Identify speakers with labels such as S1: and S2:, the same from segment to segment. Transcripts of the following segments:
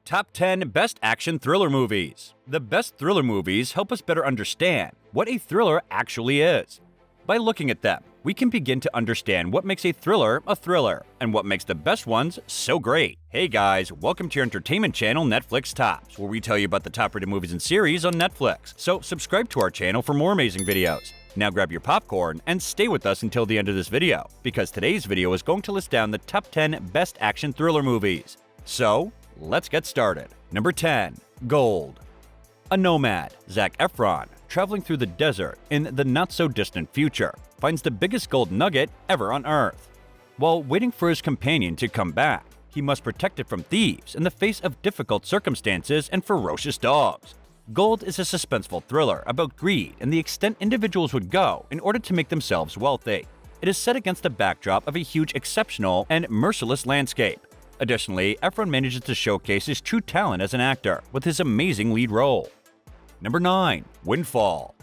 S1: Top 10 Best Action Thriller Movies. The best thriller movies help us better understand what a thriller actually is. By looking at them, we can begin to understand what makes a thriller, and what makes the best ones so great. Hey guys, welcome to your entertainment channel, Netflix Tops, where we tell you about the top-rated movies and series on Netflix. So subscribe to our channel for more amazing videos. Now grab your popcorn and stay with us until the end of this video, because today's video is going to list down the top 10 best action thriller movies. So, let's get started. Number 10. Gold. A nomad, Zac Efron, traveling through the desert in the not-so-distant future, finds the biggest gold nugget ever on Earth. While waiting for his companion to come back, he must protect it from thieves in the face of difficult circumstances and ferocious dogs. Gold is a suspenseful thriller about greed and the extent individuals would go in order to make themselves wealthy. It is set against the backdrop of a huge, exceptional, and merciless landscape. Additionally, Efron manages to showcase his true talent as an actor with his amazing lead role. Number 9. Windfall.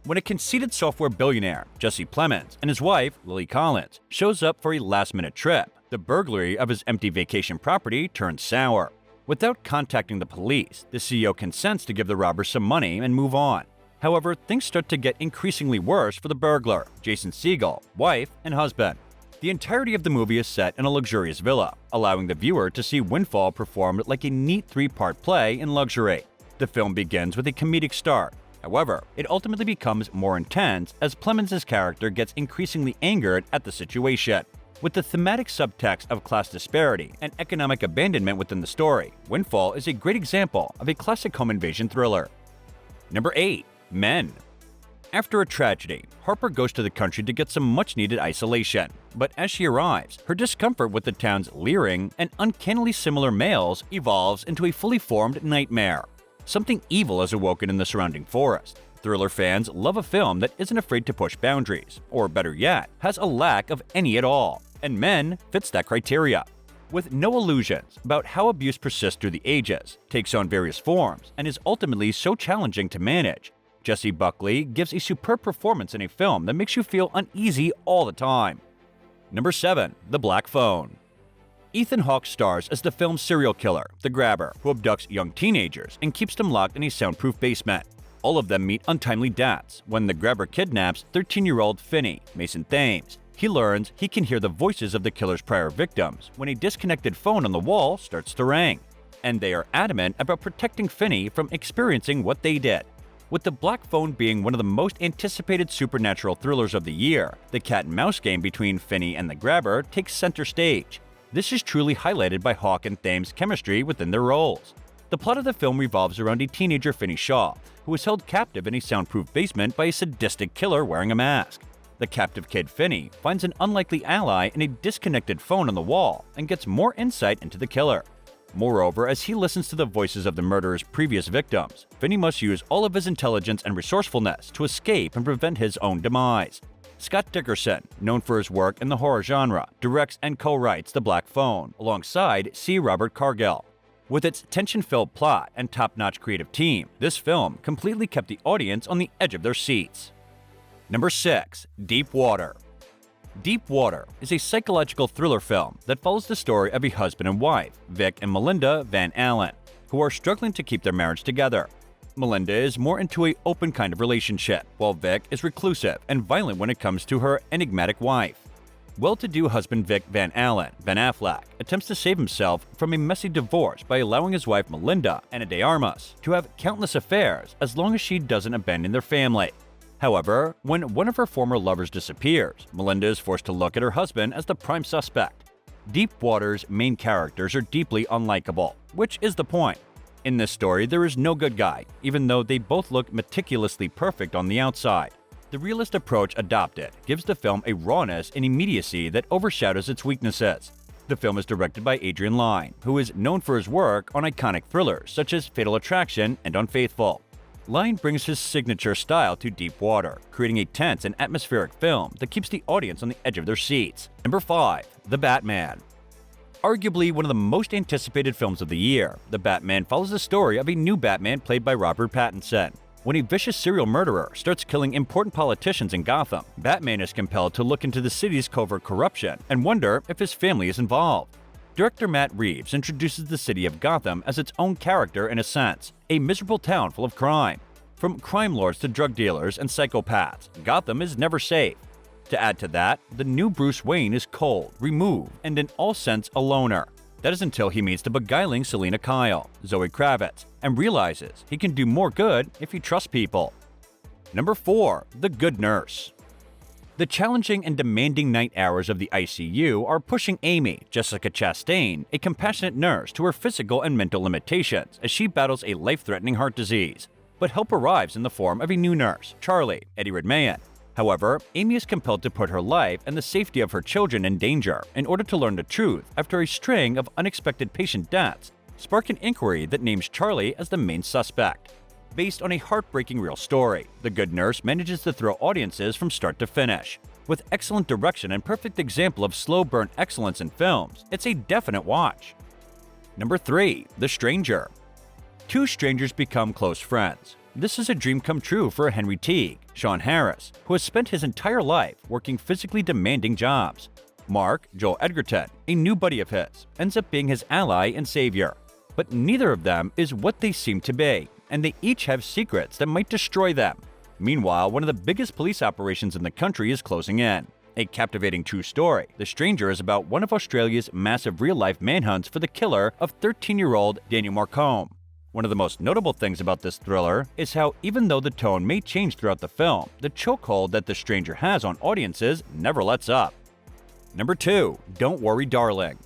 S1: When a conceited software billionaire, Jesse Plemons, and his wife, Lily Collins, shows up for a last-minute trip, the burglary of his empty vacation property turns sour. Without contacting the police, the CEO consents to give the robbers some money and move on. However, things start to get increasingly worse for the burglar, Jason Segel, wife, and husband. The entirety of the movie is set in a luxurious villa, allowing the viewer to see Windfall performed like a neat three-part play in luxury. The film begins with a comedic start. However, it ultimately becomes more intense as Plemons' character gets increasingly angered at the situation. With the thematic subtext of class disparity and economic abandonment within the story, Windfall is a great example of a classic home invasion thriller. Number 8. Men. After a tragedy, Harper goes to the country to get some much-needed isolation. But as she arrives, her discomfort with the town's leering and uncannily similar males evolves into a fully formed nightmare. Something evil is awoken in the surrounding forest. Thriller fans love a film that isn't afraid to push boundaries, or better yet, has a lack of any at all, and Men fits that criteria. With no illusions about how abuse persists through the ages, takes on various forms, and is ultimately so challenging to manage, Jessie Buckley gives a superb performance in a film that makes you feel uneasy all the time. Number 7. The Black Phone. Ethan Hawke stars as the film's serial killer, the Grabber, who abducts young teenagers and keeps them locked in a soundproof basement. All of them meet untimely deaths when the Grabber kidnaps 13-year-old Finney, Mason Thames. He learns he can hear the voices of the killer's prior victims when a disconnected phone on the wall starts to ring, and they are adamant about protecting Finney from experiencing what they did. With The Black Phone being one of the most anticipated supernatural thrillers of the year, the cat-and-mouse game between Finney and the Grabber takes center stage. This is truly highlighted by Hawke and Thames' chemistry within their roles. The plot of the film revolves around a teenager, Finney Shaw, who is held captive in a soundproof basement by a sadistic killer wearing a mask. The captive kid Finney finds an unlikely ally in a disconnected phone on the wall and gets more insight into the killer. Moreover, as he listens to the voices of the murderer's previous victims, Finney must use all of his intelligence and resourcefulness to escape and prevent his own demise. Scott Dickerson, known for his work in the horror genre, directs and co-writes The Black Phone, alongside C. Robert Cargill. With its tension-filled plot and top-notch creative team, this film completely kept the audience on the edge of their seats. Number 6. Deep Water. Deep Water is a psychological thriller film that follows the story of a husband and wife, Vic and Melinda Van Allen, who are struggling to keep their marriage together. Melinda is more into an open kind of relationship, while Vic is reclusive and violent when it comes to her enigmatic wife. Well-to-do husband Vic Van Allen, Ben Affleck, attempts to save himself from a messy divorce by allowing his wife Melinda, Ana de Armas, to have countless affairs as long as she doesn't abandon their family. However, when one of her former lovers disappears, Melinda is forced to look at her husband as the prime suspect. Deep Water's main characters are deeply unlikable, which is the point. In this story, there is no good guy, even though they both look meticulously perfect on the outside. The realist approach adopted gives the film a rawness and immediacy that overshadows its weaknesses. The film is directed by Adrian Lyne, who is known for his work on iconic thrillers such as Fatal Attraction and Unfaithful. Lyne brings his signature style to Deep Water, creating a tense and atmospheric film that keeps the audience on the edge of their seats. Number 5. The Batman. Arguably one of the most anticipated films of the year, The Batman follows the story of a new Batman played by Robert Pattinson. When a vicious serial murderer starts killing important politicians in Gotham, Batman is compelled to look into the city's covert corruption and wonder if his family is involved. Director Matt Reeves introduces the city of Gotham as its own character in a sense, a miserable town full of crime. From crime lords to drug dealers and psychopaths, Gotham is never safe. To add to that, the new Bruce Wayne is cold, removed, and in all sense a loner. That is until he meets the beguiling Selina Kyle, Zoe Kravitz, and realizes he can do more good if he trusts people. Number 4. The Good Nurse. The challenging and demanding night hours of the ICU are pushing Amy, Jessica Chastain, a compassionate nurse, to her physical and mental limitations as she battles a life-threatening heart disease. But help arrives in the form of a new nurse, Charlie, Eddie Redmayne. However, Amy is compelled to put her life and the safety of her children in danger in order to learn the truth after a string of unexpected patient deaths spark an inquiry that names Charlie as the main suspect. Based on a heartbreaking real story, The Good Nurse manages to thrill audiences from start to finish. With excellent direction and perfect example of slow burn excellence in films, it's a definite watch. Number 3. The Stranger. Two strangers become close friends. This is a dream come true for Henry Teague, Sean Harris, who has spent his entire life working physically demanding jobs. Mark, Joel Edgerton, a new buddy of his, ends up being his ally and savior. But neither of them is what they seem to be, and they each have secrets that might destroy them. Meanwhile, one of the biggest police operations in the country is closing in. A captivating true story, The Stranger is about one of Australia's massive real-life manhunts for the killer of 13-year-old Daniel Marcombe. One of the most notable things about this thriller is how, even though the tone may change throughout the film, the chokehold that The Stranger has on audiences never lets up. Number 2. Don't Worry, Darling.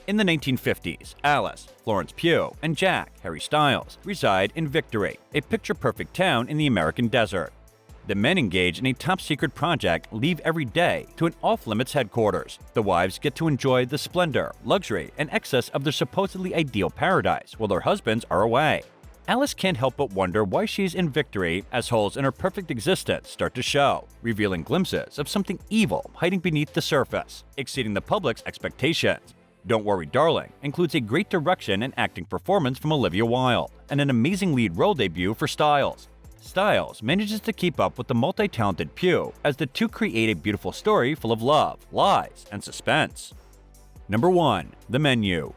S1: In the 1950s, Alice, Florence Pugh, and Jack, Harry Styles, reside in Victory, a picture-perfect town in the American desert. The men engaged in a top-secret project leave every day to an off-limits headquarters. The wives get to enjoy the splendor, luxury, and excess of their supposedly ideal paradise while their husbands are away. Alice can't help but wonder why she's in Victory as holes in her perfect existence start to show, revealing glimpses of something evil hiding beneath the surface, exceeding the public's expectations. Don't Worry, Darling includes a great direction and acting performance from Olivia Wilde, and an amazing lead role debut for Styles. Styles manages to keep up with the multi-talented Pugh as the two create a beautiful story full of love, lies, and suspense. Number 1. The Menu.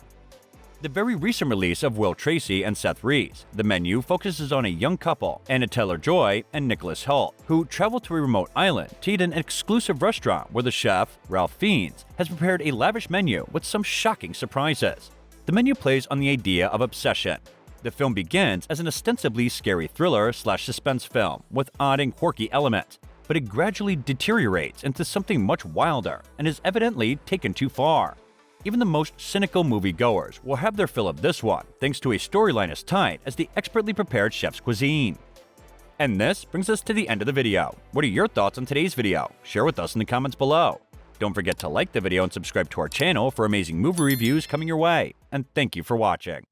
S1: The very recent release of Will Tracy and Seth Reese, The Menu focuses on a young couple, Anna Taylor-Joy and Nicholas Hoult, who travel to a remote island to eat in an exclusive restaurant where the chef, Ralph Fiennes, has prepared a lavish menu with some shocking surprises. The menu plays on the idea of obsession. The film begins as an ostensibly scary thriller/suspense film with odd and quirky elements, but it gradually deteriorates into something much wilder and is evidently taken too far. Even the most cynical moviegoers will have their fill of this one, thanks to a storyline as tight as the expertly prepared chef's cuisine. And this brings us to the end of the video. What are your thoughts on today's video? Share with us in the comments below. Don't forget to like the video and subscribe to our channel for amazing movie reviews coming your way. And thank you for watching.